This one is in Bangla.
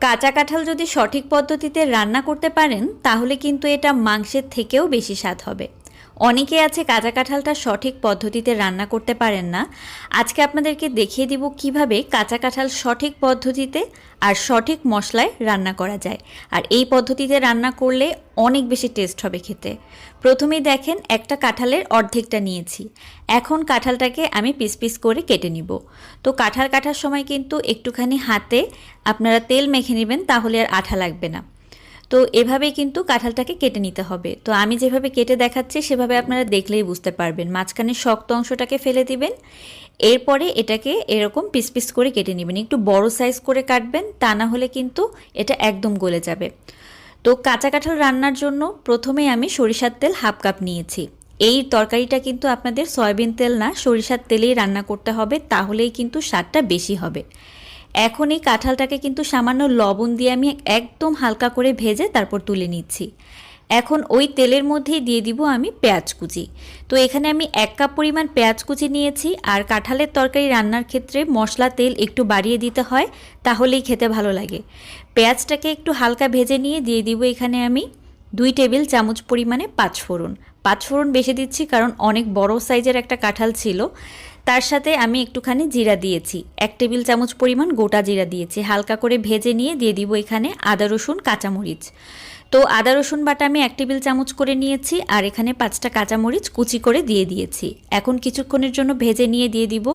কাঁচা কাঁঠাল যদি সঠিক পদ্ধতিতে রান্না করতে পারেন তাহলে কিন্তু এটা মাংসের থেকেও বেশি স্বাদ হবে। অনেকে আছে কাঁচা কাঁঠালটা সঠিক পদ্ধতিতে রান্না করতে পারেন না। আজকে আপনাদেরকে দেখিয়ে দিব কিভাবে কাঁচা কাঁঠাল সঠিক পদ্ধতিতে আর সঠিক মশলায় রান্না করা যায়। আর এই পদ্ধতিতে রান্না করলে অনেক বেশি টেস্ট হবে খেতে। প্রথমেই দেখেন একটা কাঁঠালের অর্ধেকটা নিয়েছি। এখন কাঁঠালটাকে আমি পিস পিস করে কেটে নিব। তো কাঁঠাল কাটার সময় কিন্তু একটুখানি হাতে আপনারা তেল মেখে নেবেন, তাহলে আর আঠা লাগবে না। তো এভাবেই কিন্তু কাঁঠালটাকে কেটে নিতে হবে। তো আমি যেভাবে কেটে দেখাচ্ছি সেভাবে আপনারা দেখলেই বুঝতে পারবেন। মাঝখানে শক্ত অংশটাকে ফেলে দিবেন, এরপরে এটাকে এরকম পিস পিস করে কেটে নেবেন। একটু বড় সাইজ করে কাটবেন, তা না হলে কিন্তু এটা একদম গলে যাবে। তো কাঁচা কাঁঠাল রান্নার জন্য প্রথমেই আমি সরিষার তেল হাফ কাপ নিয়েছি। এই তরকারিটা কিন্তু আপনাদের সয়াবিন তেল না, সরিষার তেলেই রান্না করতে হবে, তাহলেই কিন্তু স্বাদটা বেশি হবে। এখন এই কাঁঠালটাকে কিন্তু সামান্য লবণ দিয়ে আমি একদম হালকা করে ভেজে তারপর তুলে নিচ্ছি। এখন ওই তেলের মধ্যেই দিয়ে দিব আমি পেঁয়াজ কুচি। তো এখানে আমি 1 কাপ পরিমাণ পেঁয়াজ কুচি নিয়েছি। আর কাঁঠালের তরকারি রান্নার ক্ষেত্রে মশলা তেল একটু বাড়িয়ে দিতে হয়, তাহলেই খেতে ভালো লাগে। পেঁয়াজটাকে একটু হালকা ভেজে নিয়ে দিয়ে দিব এখানে আমি 2 টেবিল চামচ পরিমাণে পাঁচফোড়ন। পাঁচফোড়ন বেশি দিচ্ছি কারণ অনেক বড় সাইজের একটা কাঁঠাল ছিল। তার সাথে আমি একটুখানি জিরা দিয়েছি, 1 টেবিল চামচ পরিমাণ গোটা জিরা দিয়েছি। হালকা করে ভেজে নিয়ে দিয়ে দিব এখানে আদা রসুন কাঁচামরিচ। তো আদা রসুন বাটা আমি 1 টেবিল চামচ করে নিয়েছি, আর এখানে 5টা কাঁচামরিচ কুচি করে দিয়ে দিয়েছি। এখন কিছুক্ষণের জন্য ভেজে নিয়ে দিয়ে দিব